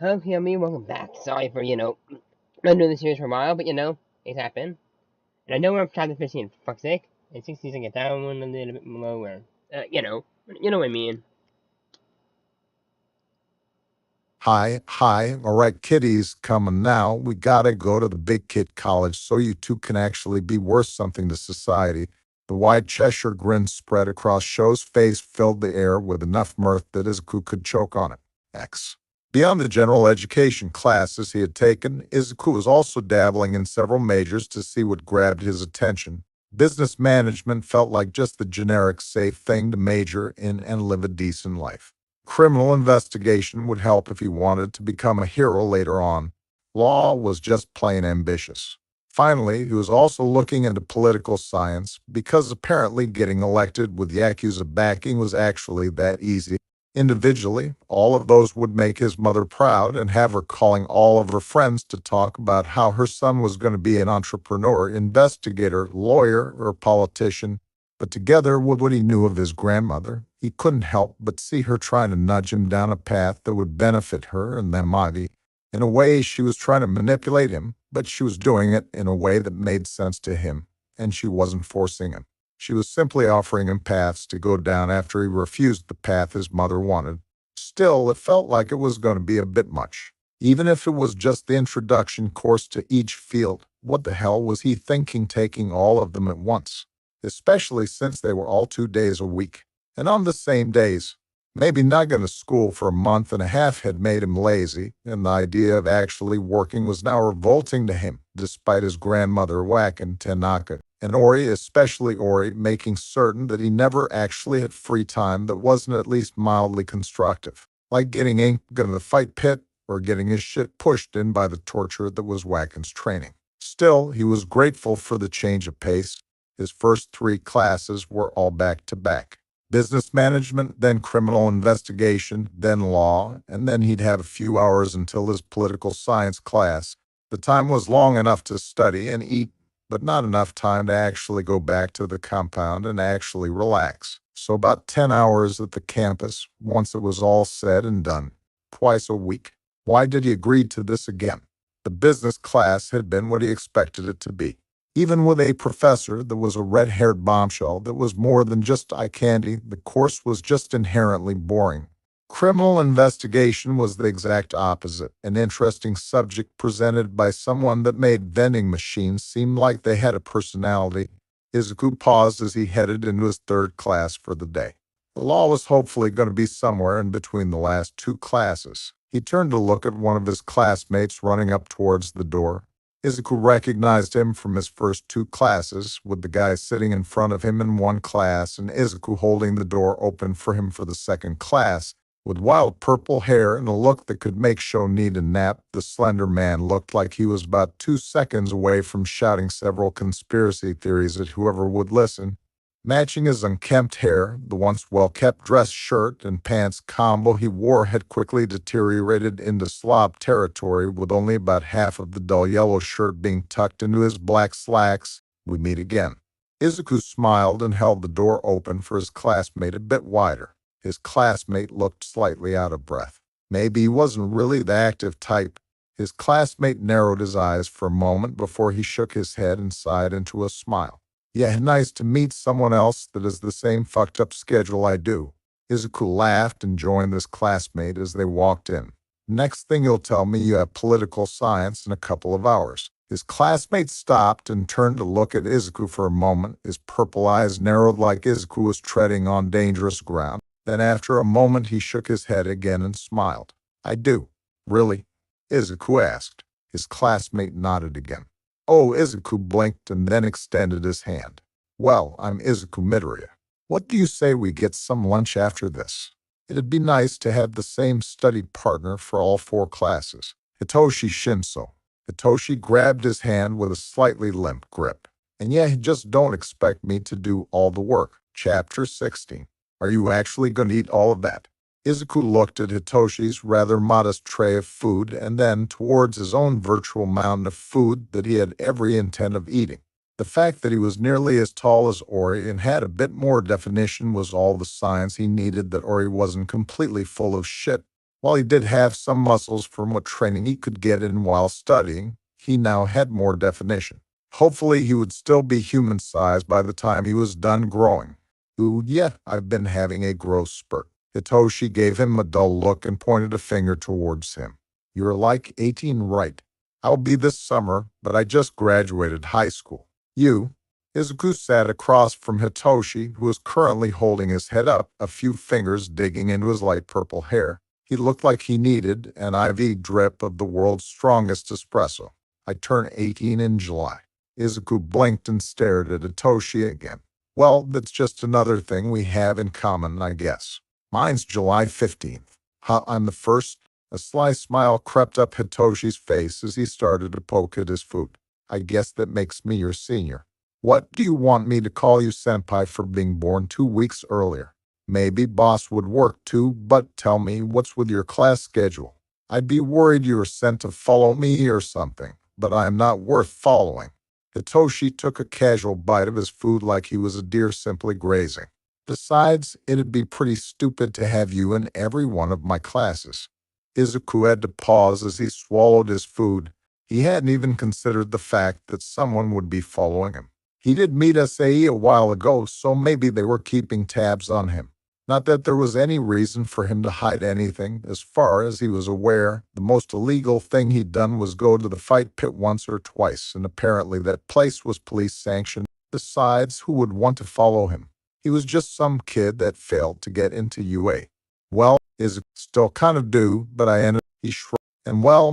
Okay, me, welcome back. Sorry for, not doing this series for a while, but it's happened. And I know we're on chapter 15, for fuck's sake. And 16's gonna get down a little bit lower. You know what I mean. Hi. All right, kiddies, coming now. We gotta go to the big kid college so you two can actually be worth something to society. The wide Cheshire grin spread across Show's face, filled the air with enough mirth that Izuku could choke on it. X. Beyond the general education classes he had taken, Izuku was also dabbling in several majors to see what grabbed his attention. Business management felt like just the generic safe thing to major in and live a decent life. Criminal investigation would help if he wanted to become a hero later on. Law was just plain ambitious. Finally, he was also looking into political science because apparently getting elected with Yakuza backing was actually that easy. Individually, all of those would make his mother proud and have her calling all of her friends to talk about how her son was going to be an entrepreneur, investigator, lawyer, or politician. But together with what he knew of his grandmother, he couldn't help but see her trying to nudge him down a path that would benefit her and Magi. In a way, she was trying to manipulate him, but she was doing it in a way that made sense to him, and she wasn't forcing him. She was simply offering him paths to go down after he refused the path his mother wanted. Still, it felt like it was going to be a bit much. Even if it was just the introduction course to each field, what the hell was he thinking taking all of them at once? Especially since they were all 2 days a week, and on the same days. Maybe not going to school for a month and a half had made him lazy, and the idea of actually working was now revolting to him, despite his grandmother whacking Tanaka and Ori, especially Ori, making certain that he never actually had free time that wasn't at least mildly constructive, like getting ink in the fight pit or getting his shit pushed in by the torture that was Wacken's training. Still, he was grateful for the change of pace. His first 3 classes were all back-to-back. Business management, then criminal investigation, then law, and then he'd have a few hours until his political science class. The time was long enough to study and eat, but not enough time to actually go back to the compound and actually relax. So about 10 hours at the campus, once it was all said and done. Twice a week. Why did he agree to this again? The business class had been what he expected it to be. Even with a professor that was a red-haired bombshell that was more than just eye candy, the course was just inherently boring. Criminal investigation was the exact opposite, an interesting subject presented by someone that made vending machines seem like they had a personality. Izuku paused as he headed into his 3rd class for the day. The law was hopefully going to be somewhere in between the last 2 classes. He turned to look at one of his classmates running up towards the door. Izuku recognized him from his first 2 classes, with the guy sitting in front of him in one class and Izuku holding the door open for him for the 2nd class. With wild purple hair and a look that could make Sho need a nap, the slender man looked like he was about 2 seconds away from shouting several conspiracy theories at whoever would listen. Matching his unkempt hair, the once well-kept dress shirt and pants combo he wore had quickly deteriorated into slob territory, with only about half of the dull yellow shirt being tucked into his black slacks. We meet again. Izuku smiled and held the door open for his classmate a bit wider. His classmate looked slightly out of breath. Maybe he wasn't really the active type. His classmate narrowed his eyes for a moment before he shook his head and sighed into a smile. Yeah, nice to meet someone else that has the same fucked up schedule I do. Izuku laughed and joined his classmate as they walked in. Next thing you'll tell me you have political science in a couple of hours. His classmate stopped and turned to look at Izuku for a moment. His purple eyes narrowed like Izuku was treading on dangerous ground. Then after a moment he shook his head again and smiled. I do. Really? Izuku asked. His classmate nodded again. Oh, Izuku blinked and then extended his hand. Well, I'm Izuku Midoriya. What do you say we get some lunch after this? It'd be nice to have the same study partner for all 4 classes. Hitoshi Shinso. Hitoshi grabbed his hand with a slightly limp grip. And yeah, just don't expect me to do all the work. Chapter 16. Are you actually going to eat all of that? Izuku looked at Hitoshi's rather modest tray of food and then towards his own virtual mountain of food that he had every intent of eating. The fact that he was nearly as tall as Ori and had a bit more definition was all the signs he needed that Ori wasn't completely full of shit. While he did have some muscles from what training he could get in while studying, he now had more definition. Hopefully, he would still be human-sized by the time he was done growing. Ooh, yeah, I've been having a growth spurt. Hitoshi gave him a dull look and pointed a finger towards him. You're like 18, right? I'll be this summer, but I just graduated high school. You? Izuku sat across from Hitoshi, who was currently holding his head up, a few fingers digging into his light purple hair. He looked like he needed an IV drip of the world's strongest espresso. I turn 18 in July. Izuku blinked and stared at Hitoshi again. Well, that's just another thing we have in common, I guess. Mine's July 15th. Huh, I'm the first? A sly smile crept up Hitoshi's face as he started to poke at his food. I guess that makes me your senior. What do you want me to call you, senpai, for being born 2 weeks earlier? Maybe boss would work too, but tell me, what's with your class schedule? I'd be worried you were sent to follow me or something, but I am not worth following. Hitoshi took a casual bite of his food like he was a deer simply grazing. Besides, it'd be pretty stupid to have you in every one of my classes. Izuku had to pause as he swallowed his food. He hadn't even considered the fact that someone would be following him. He did meet Asahi a while ago, so maybe they were keeping tabs on him. Not that there was any reason for him to hide anything. As far as he was aware, the most illegal thing he'd done was go to the fight pit once or twice, and apparently that place was police sanctioned. Besides, who would want to follow him? He was just some kid that failed to get into UA. Well, is still kind of do, but I ended. He shrugged. And well,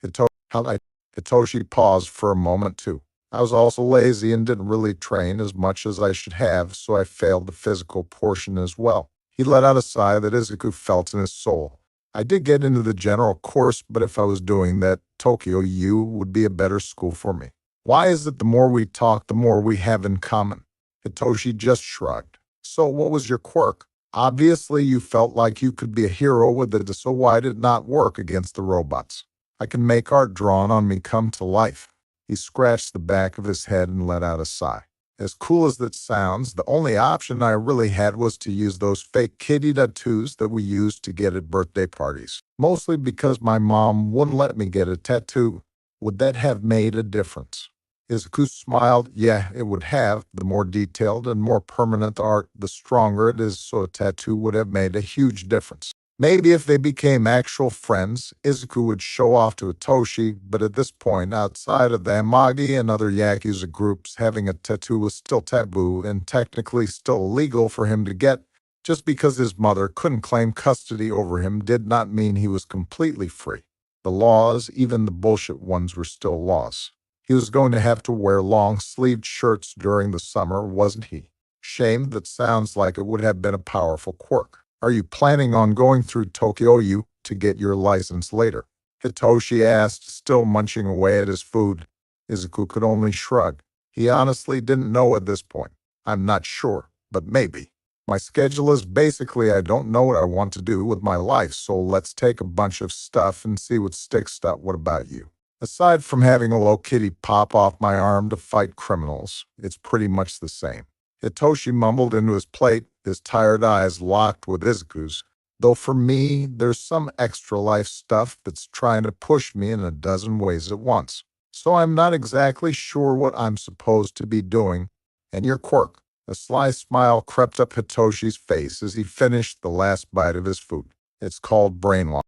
Hitoshi paused for a moment too. I was also lazy and didn't really train as much as I should have, so I failed the physical portion as well. He let out a sigh that Izuku felt in his soul. I did get into the general course, but if I was doing that, Tokyo U would be a better school for me. Why is it the more we talk, the more we have in common? Hitoshi just shrugged. So what was your quirk? Obviously, you felt like you could be a hero with it, so why did it not work against the robots? I can make art drawn on me come to life. He scratched the back of his head and let out a sigh. As cool as that sounds, the only option I really had was to use those fake kitty tattoos that we used to get at birthday parties. Mostly because my mom wouldn't let me get a tattoo. Would that have made a difference? Izuku smiled. Yeah, it would have. The more detailed and more permanent the art, the stronger it is, so a tattoo would have made a huge difference. Maybe if they became actual friends, Izuku would show off to Hitoshi, but at this point, outside of the Amagi and other Yakuza groups, having a tattoo was still taboo and technically still illegal for him to get. Just because his mother couldn't claim custody over him did not mean he was completely free. The laws, even the bullshit ones, were still laws. He was going to have to wear long-sleeved shirts during the summer, wasn't he? Shame, that sounds like it would have been a powerful quirk. Are you planning on going through Tokyo U to get your license later? Hitoshi asked, still munching away at his food. Izuku could only shrug. He honestly didn't know at this point. I'm not sure, but maybe. My schedule is basically I don't know what I want to do with my life, so let's take a bunch of stuff and see what sticks. What about you? Aside from having a low kitty pop off my arm to fight criminals, it's pretty much the same. Hitoshi mumbled into his plate, his tired eyes locked with Izuku's. Though for me, there's some extra life stuff that's trying to push me in a dozen ways at once. So I'm not exactly sure what I'm supposed to be doing. And your quirk. A sly smile crept up Hitoshi's face as he finished the last bite of his food. It's called brainwash.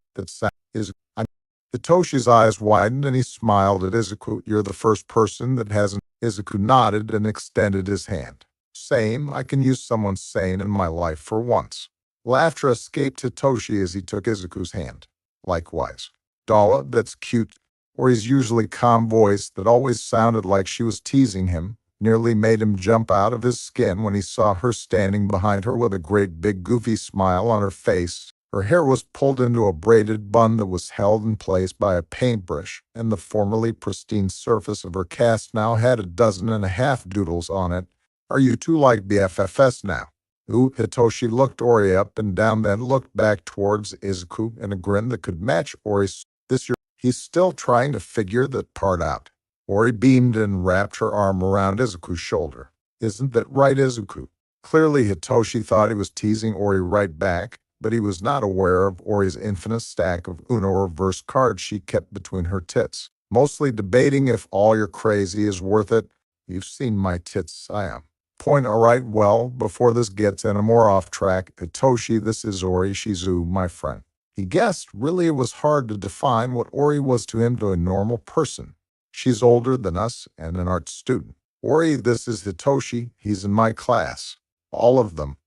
Hitoshi's eyes widened and he smiled at Izuku. You're the first person that hasn't. Izuku nodded and extended his hand. Same, I can use someone sane in my life for once. Laughter escaped Hitoshi as he took Izuku's hand. Likewise. Dawa, that's cute, or his usually calm voice that always sounded like she was teasing him, nearly made him jump out of his skin when he saw her standing behind her with a great big goofy smile on her face. Her hair was pulled into a braided bun that was held in place by a paintbrush, and the formerly pristine surface of her cast now had 12.5 doodles on it. Are you two like BFFs now? Ooh, Hitoshi looked Ori up and down, then looked back towards Izuku in a grin that could match Ori's. This year, he's still trying to figure that part out. Ori beamed and wrapped her arm around Izuku's shoulder. Isn't that right, Izuku? Clearly, Hitoshi thought he was teasing Ori right back, but he was not aware of Ori's infinite stack of Uno reverse cards she kept between her tits, mostly debating if all your crazy is worth it. You've seen my tits, I am. Point all right, well, before this gets any more off track, Hitoshi, this is Ori Shizu, my friend. He guessed really it was hard to define what Ori was to him to a normal person. She's older than us and an art student. Ori, this is Hitoshi. He's in my class. All of them.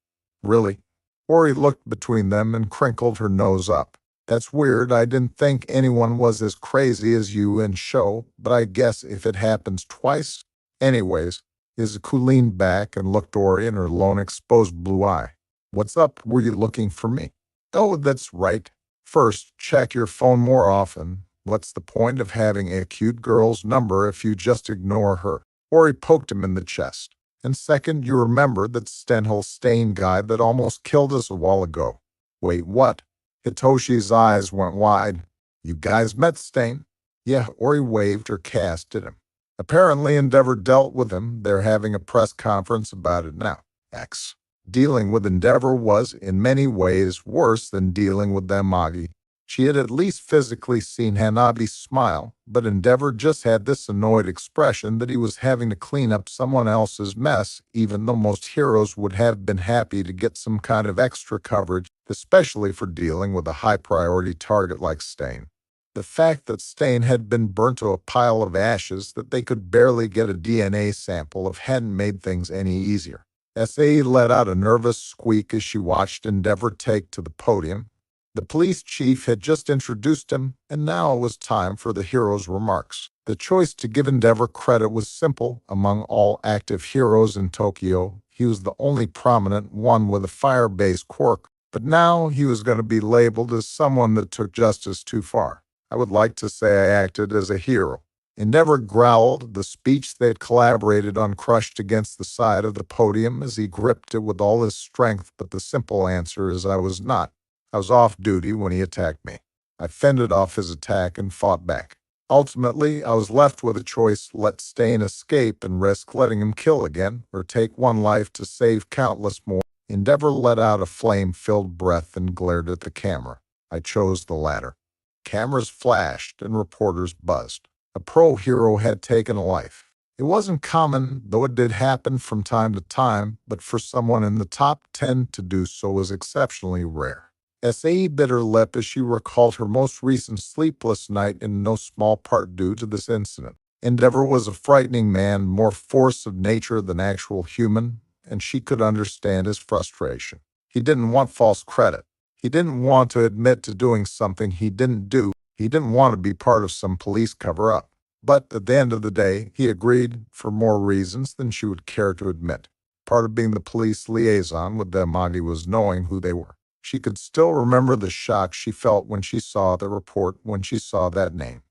Really? Ori looked between them and crinkled her nose up. That's weird. I didn't think anyone was as crazy as you in show, but I guess if it happens twice. Anyways, Izuku leaned back and looked Ori in her lone exposed blue eye. What's up? Were you looking for me? Oh, that's right. First, check your phone more often. What's the point of having a cute girl's number if you just ignore her? Ori poked him in the chest. And second, you remember that Stenhol Stain guy that almost killed us a while ago. Wait, what? Hitoshi's eyes went wide. You guys met Stain? Yeah, Ori waved or cast at him. Apparently Endeavor dealt with him. They're having a press conference about it now. X. Dealing with Endeavor was, in many ways, worse than dealing with Amagi. She had at least physically seen Hanabi smile, but Endeavor just had this annoyed expression that he was having to clean up someone else's mess, even though most heroes would have been happy to get some kind of extra coverage, especially for dealing with a high-priority target like Stain. The fact that Stain had been burnt to a pile of ashes that they could barely get a DNA sample of hadn't made things any easier. SAE let out a nervous squeak as she watched Endeavor take to the podium. The police chief had just introduced him, and now it was time for the hero's remarks. The choice to give Endeavor credit was simple. Among all active heroes in Tokyo, he was the only prominent one with a fire-based quirk, but now he was going to be labeled as someone that took justice too far. I would like to say I acted as a hero. Endeavor growled. The speech they had collaborated on crushed against the side of the podium as he gripped it with all his strength, but the simple answer is I was not. I was off duty when he attacked me. I fended off his attack and fought back. Ultimately, I was left with a choice: let Stain escape and risk letting him kill again, or take one life to save countless more. Endeavor let out a flame-filled breath and glared at the camera. I chose the latter. Cameras flashed and reporters buzzed. A pro hero had taken a life. It wasn't common, though it did happen from time to time, but for someone in the top 10 to do so was exceptionally rare. SAE bit her lip as she recalled her most recent sleepless night, in no small part due to this incident. Endeavor was a frightening man, more force of nature than actual human, and she could understand his frustration. He didn't want false credit. He didn't want to admit to doing something he didn't do. He didn't want to be part of some police cover-up. But at the end of the day, he agreed for more reasons than she would care to admit. Part of being the police liaison with the Amagi was knowing who they were. She could still remember the shock she felt when she saw the report, when she saw that name.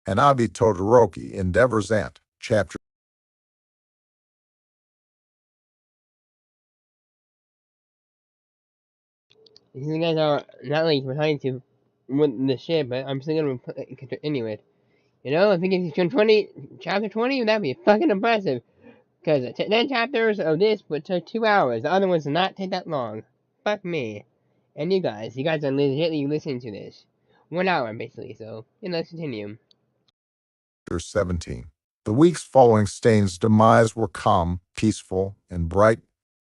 Hanabi Todoroki, Endeavor's aunt, Chapter. These guys are not like trying to win the shit, but I'm still gonna continue it. You know, if we get to 20, chapter 20, that'd be fucking impressive. Because 10 chapters of this would take 2 hours. The other ones did not take that long. Fuck me. And you guys are legitimately listening to this. 1 hour, basically, so, let's continue. 17. The weeks following Stain's demise were calm, peaceful, and bright.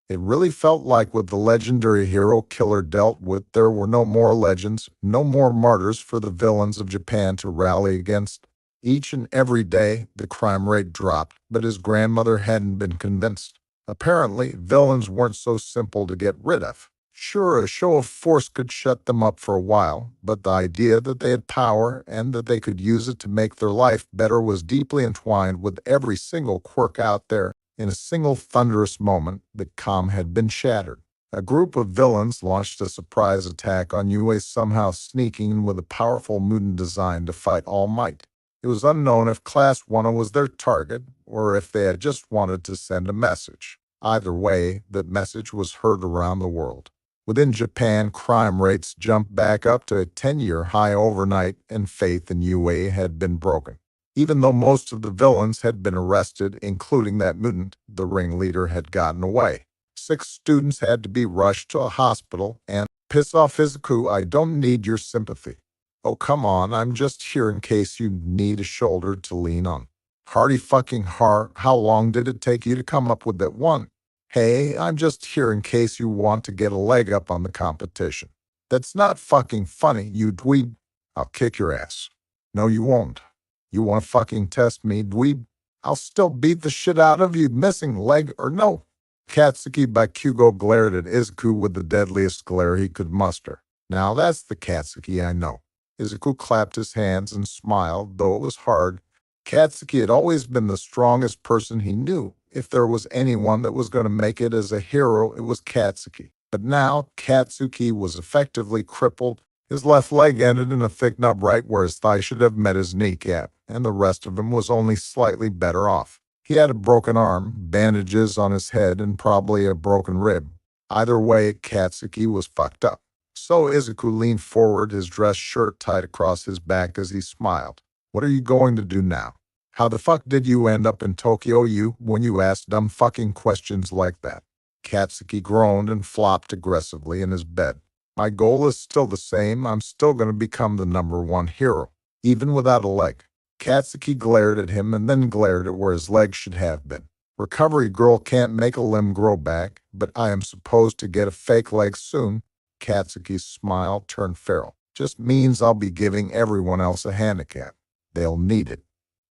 It really felt like with the legendary hero killer dealt with, there were no more legends, no more martyrs for the villains of Japan to rally against. Each and every day, the crime rate dropped, but his grandmother hadn't been convinced. Apparently, villains weren't so simple to get rid of. Sure, a show of force could shut them up for a while, but the idea that they had power and that they could use it to make their life better was deeply entwined with every single quirk out there. In a single thunderous moment, the calm had been shattered. A group of villains launched a surprise attack on Yue, somehow sneaking in with a powerful mutant design to fight All Might. It was unknown if Class 1 was their target, or if they had just wanted to send a message. Either way, that message was heard around the world. Within Japan, crime rates jumped back up to a 10-year high overnight, and faith in UA had been broken. Even though most of the villains had been arrested, including that mutant, the ringleader had gotten away. 6 students had to be rushed to a hospital, and piss off Izuku, I don't need your sympathy. Oh, come on, I'm just here in case you need a shoulder to lean on. Hardy fucking har, how long did it take you to come up with that one? Hey, I'm just here in case you want to get a leg up on the competition. That's not fucking funny, you dweeb. I'll kick your ass. No, you won't. You want to fucking test me, dweeb? I'll still beat the shit out of you, missing leg or no. Katsuki Bakugo glared at Izuku with the deadliest glare he could muster. Now that's the Katsuki I know. Izuku clapped his hands and smiled, though it was hard. Katsuki had always been the strongest person he knew. If there was anyone that was going to make it as a hero, it was Katsuki. But now, Katsuki was effectively crippled. His left leg ended in a thick nub right where his thigh should have met his kneecap, and the rest of him was only slightly better off. He had a broken arm, bandages on his head, and probably a broken rib. Either way, Katsuki was fucked up. So Izuku leaned forward, his dress shirt tied across his back as he smiled. What are you going to do now? How the fuck did you end up in Tokyo when you asked dumb fucking questions like that? Katsuki groaned and flopped aggressively in his bed. My goal is still the same. I'm still going to become the #1 hero, even without a leg. Katsuki glared at him and then glared at where his leg should have been. Recovery girl can't make a limb grow back, but I am supposed to get a fake leg soon. Katsuki's smile turned feral. Just means I'll be giving everyone else a handicap. They'll need it.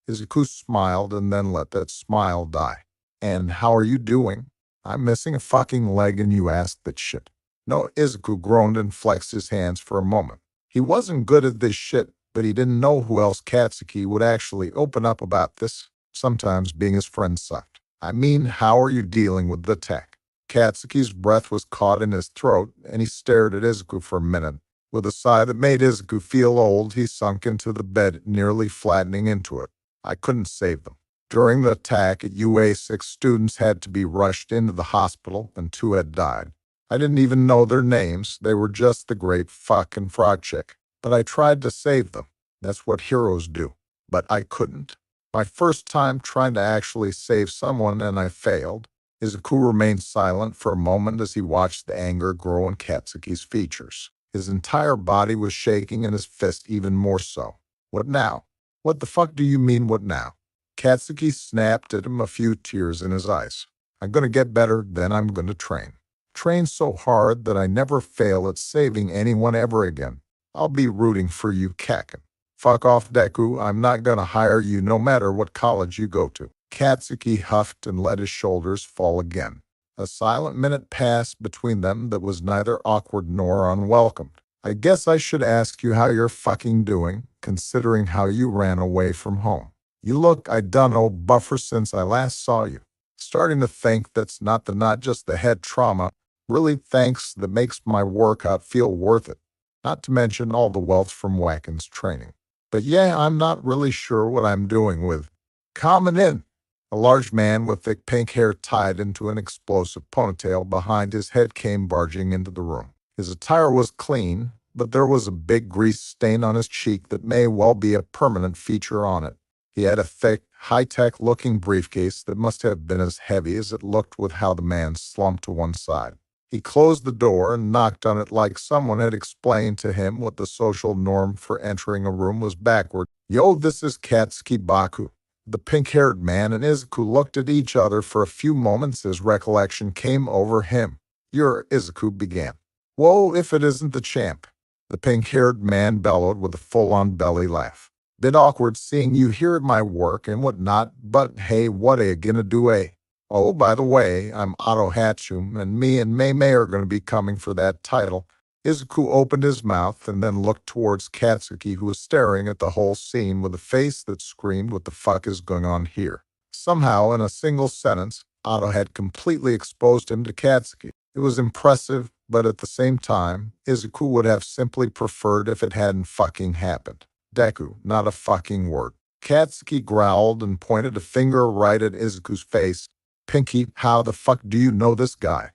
Izuku smiled and then let that smile die. And how are you doing? I'm missing a fucking leg and you asked that shit. No, Izuku groaned and flexed his hands for a moment. He wasn't good at this shit, but he didn't know who else Katsuki would actually open up about this. Sometimes being his friend sucked. I mean, how are you dealing with the tech? Katsuki's breath was caught in his throat, and he stared at Izuku for a minute. With a sigh that made Izuku feel old, he sunk into the bed, nearly flattening into it. I couldn't save them. During the attack at UA, 6 students had to be rushed into the hospital, and 2 had died. I didn't even know their names. They were just the great fucking frog chick. But I tried to save them. That's what heroes do. But I couldn't. My first time trying to actually save someone, and I failed. Izuku remained silent for a moment as he watched the anger grow in Katsuki's features. His entire body was shaking and his fist even more so. What now? What the fuck do you mean, what now? Katsuki snapped at him, a few tears in his eyes. I'm gonna get better, then I'm gonna train. Train so hard that I never fail at saving anyone ever again. I'll be rooting for you, Kaken. Fuck off, Deku. I'm not gonna hire you no matter what college you go to. Katsuki huffed and let his shoulders fall again. A silent minute passed between them that was neither awkward nor unwelcomed. I guess I should ask you how you're fucking doing, considering how you ran away from home. You look, I dunno, buffer since I last saw you. Starting to think that's not just the head trauma, really thanks that makes my workout feel worth it. Not to mention all the wealth from Wacken's training. But yeah, I'm not really sure what I'm doing with. Coming in. A large man with thick pink hair tied into an explosive ponytail behind his head came barging into the room. His attire was clean, but there was a big grease stain on his cheek that may well be a permanent feature on it. He had a thick, high-tech looking briefcase that must have been as heavy as it looked with how the man slumped to one side. He closed the door and knocked on it like someone had explained to him what the social norm for entering a room was backward. Yo, this is Katsuki Baku. The pink-haired man and Izuku looked at each other for a few moments as recollection came over him. You're Izuku began. Whoa, if it isn't the champ. The pink-haired man bellowed with a full-on belly laugh. Bit awkward seeing you here at my work and whatnot, but hey, what are you gonna do, eh? Oh, by the way, I'm Otto Hatchum, and me and Mei Mei are gonna be coming for that title. Izuku opened his mouth and then looked towards Katsuki, who was staring at the whole scene with a face that screamed, what the fuck is going on here? Somehow, in a single sentence, Otto had completely exposed him to Katsuki. It was impressive, but at the same time, Izuku would have simply preferred if it hadn't fucking happened. Deku, not a fucking word. Katsuki growled and pointed a finger right at Izuku's face. Pinky, how the fuck do you know this guy?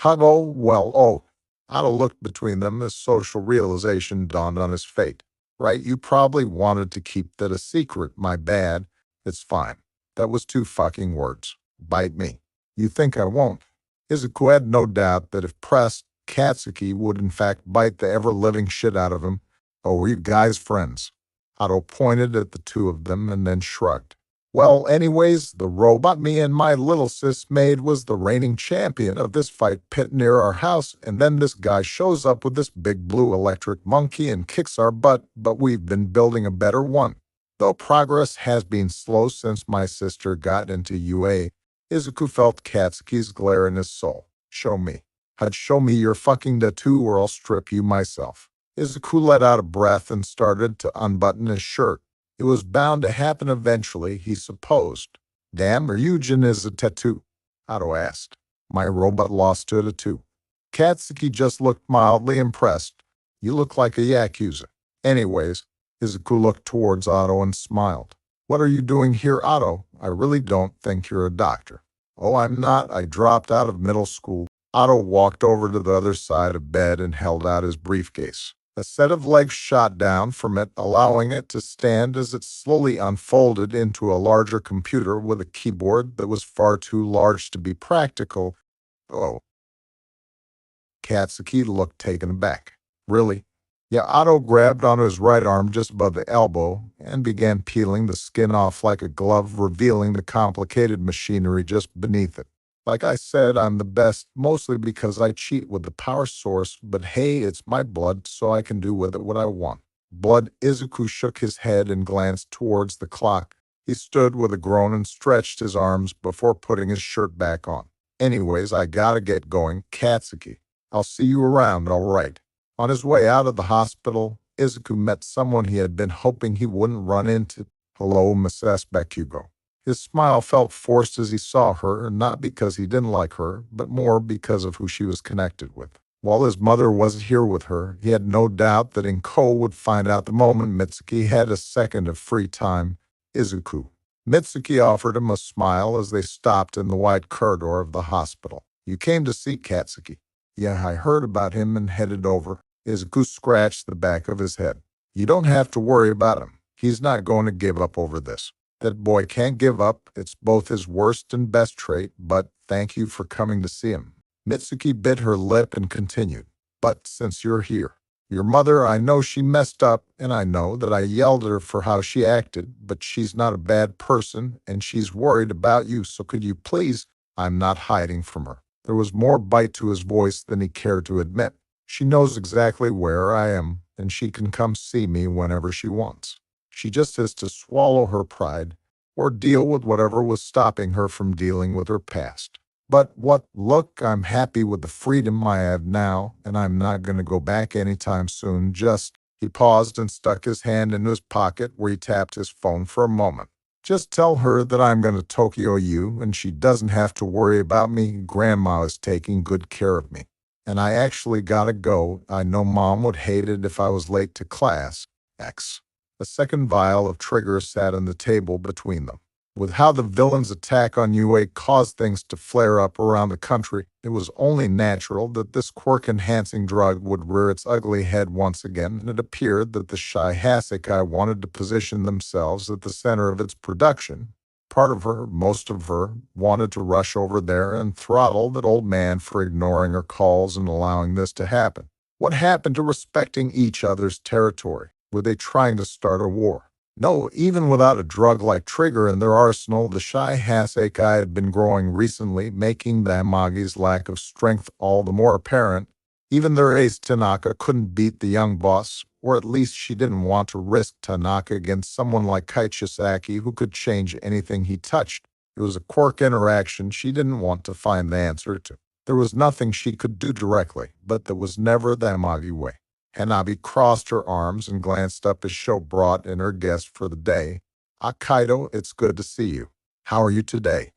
Oh, well, oh. Otto looked between them as social realization dawned on his fate. Right, you probably wanted to keep that a secret, my bad. It's fine. That was 2 fucking words. Bite me. You think I won't? Izuku had no doubt that if pressed, Katsuki would in fact bite the ever-living shit out of him. Oh, were you guys friends? Otto pointed at the two of them and then shrugged. Well, anyways, the robot me and my little sis maid was the reigning champion of this fight pit near our house, and then this guy shows up with this big blue electric monkey and kicks our butt, but we've been building a better one. Though progress has been slow since my sister got into UA, Izuku felt Katsuki's glare in his soul. Show me. I'd show me your fucking tattoo or I'll strip you myself. Izuku let out a breath and started to unbutton his shirt. It was bound to happen eventually, he supposed. Damn, Ryujin is a tattoo? Otto asked. My robot lost to a tattoo. Katsuki just looked mildly impressed. You look like a Yakuza. Anyways, Izuku looked towards Otto and smiled. What are you doing here, Otto? I really don't think you're a doctor. Oh, I'm not. I dropped out of middle school. Otto walked over to the other side of bed and held out his briefcase. A set of legs shot down from it, allowing it to stand as it slowly unfolded into a larger computer with a keyboard that was far too large to be practical. Oh, Katsuki looked taken aback. Really? Yeah, Otto grabbed onto his right arm just above the elbow and began peeling the skin off like a glove, revealing the complicated machinery just beneath it. Like I said, I'm the best, mostly because I cheat with the power source, but hey, it's my blood, so I can do with it what I want. Blood. Izuku shook his head and glanced towards the clock. He stood with a groan and stretched his arms before putting his shirt back on. Anyways, I gotta get going, Katsuki. I'll see you around, all right. On his way out of the hospital, Izuku met someone he had been hoping he wouldn't run into. Hello, Mrs. Bakugo. His smile felt forced as he saw her, not because he didn't like her, but more because of who she was connected with. While his mother wasn't here with her, he had no doubt that Inko would find out the moment Mitsuki had a second of free time. Izuku. Mitsuki offered him a smile as they stopped in the wide corridor of the hospital. You came to see Katsuki. Yeah, I heard about him and headed over. Izuku scratched the back of his head. You don't have to worry about him. He's not going to give up over this. That boy can't give up. It's both his worst and best trait, but thank you for coming to see him. Mitsuki bit her lip and continued. But since you're here, your mother, I know she messed up, and I know that I yelled at her for how she acted, but she's not a bad person, and she's worried about you, so could you please? I'm not hiding from her. There was more bite to his voice than he cared to admit. She knows exactly where I am, and she can come see me whenever she wants. She just has to swallow her pride or deal with whatever was stopping her from dealing with her past. But what? Look, I'm happy with the freedom I have now, and I'm not going to go back anytime soon. He paused and stuck his hand into his pocket where he tapped his phone for a moment. Just tell her that I'm going to Tokyo you, and she doesn't have to worry about me. Grandma is taking good care of me. And I actually gotta go. I know Mom would hate it if I was late to class. X. A second vial of trigger sat on the table between them. With how the villain's attack on UA caused things to flare up around the country, it was only natural that this quirk-enhancing drug would rear its ugly head once again, and it appeared that the shy Hasekai wanted to position themselves at the center of its production. Part of her, most of her, wanted to rush over there and throttle that old man for ignoring her calls and allowing this to happen. What happened to respecting each other's territory? Were they trying to start a war? No, even without a drug like Trigger in their arsenal, the shy Hasekai had been growing recently, making the Amagi's lack of strength all the more apparent. Even their ace Tanaka couldn't beat the young boss, or at least she didn't want to risk Tanaka against someone like Kaichisaki who could change anything he touched. It was a quirk interaction she didn't want to find the answer to. There was nothing she could do directly, but there was never the Amagi way. Hanabi crossed her arms and glanced up as Sho brought in her guest for the day. Kaido, it's good to see you. How are you today?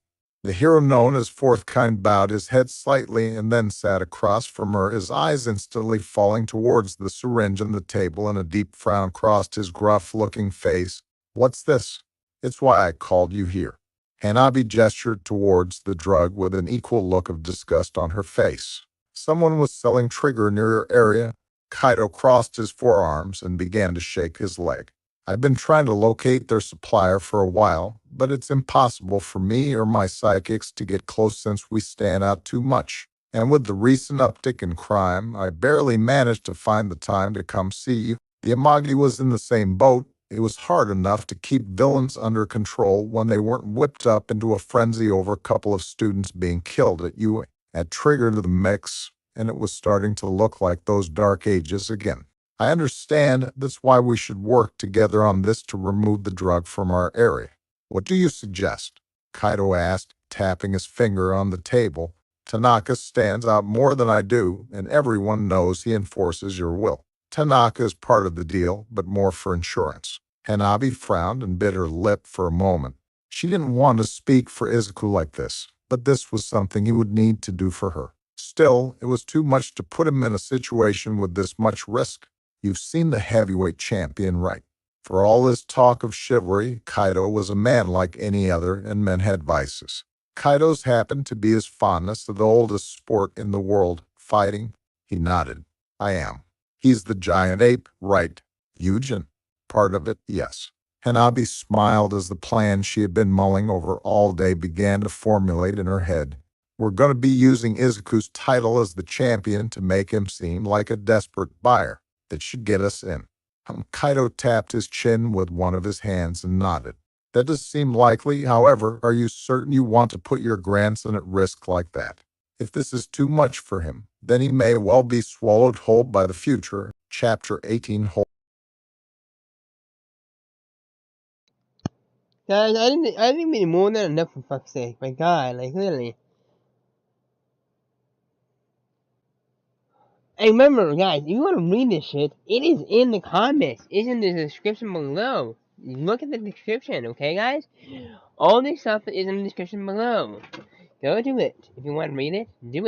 The hero known as Fourth Kind bowed his head slightly and then sat across from her, his eyes instantly falling towards the syringe on the table, and a deep frown crossed his gruff-looking face. What's this? It's why I called you here. Hanabi gestured towards the drug with an equal look of disgust on her face. Someone was selling Trigger near your area. Kaido crossed his forearms and began to shake his leg. I've been trying to locate their supplier for a while, but it's impossible for me or my psychics to get close since we stand out too much. And with the recent uptick in crime, I barely managed to find the time to come see you. The Amagi was in the same boat. It was hard enough to keep villains under control when they weren't whipped up into a frenzy over a couple of students being killed at UA. Had triggered the mix, and it was starting to look like those dark ages again. I understand that's why we should work together on this to remove the drug from our area. What do you suggest? Kaido asked, tapping his finger on the table. Tanaka stands out more than I do, and everyone knows he enforces your will. Tanaka is part of the deal, but more for insurance. Hanabi frowned and bit her lip for a moment. She didn't want to speak for Izuku like this, but this was something he would need to do for her. Still, it was too much to put him in a situation with this much risk. You've seen the heavyweight champion, right? For all his talk of chivalry, Kaido was a man like any other, and men had vices. Kaido's happened to be his fondness of the oldest sport in the world, fighting. He nodded. I am. He's the giant ape, right? Eugen? Part of it, yes. Hanabi smiled as the plan she had been mulling over all day began to formulate in her head. We're going to be using Izuku's title as the champion to make him seem like a desperate buyer. That should get us in. Kaido tapped his chin with one of his hands and nodded. That does seem likely. However, are you certain you want to put your grandson at risk like that? If this is too much for him, then he may well be swallowed whole by the future. Chapter 18. Guys, I didn't mean more than enough for fuck's sake. My God, like literally. Hey, remember, guys, if you want to read this shit, it is in the comments. It's in the description below. Look at the description, okay, guys? All this stuff is in the description below. Go do it. If you want to read it, do it.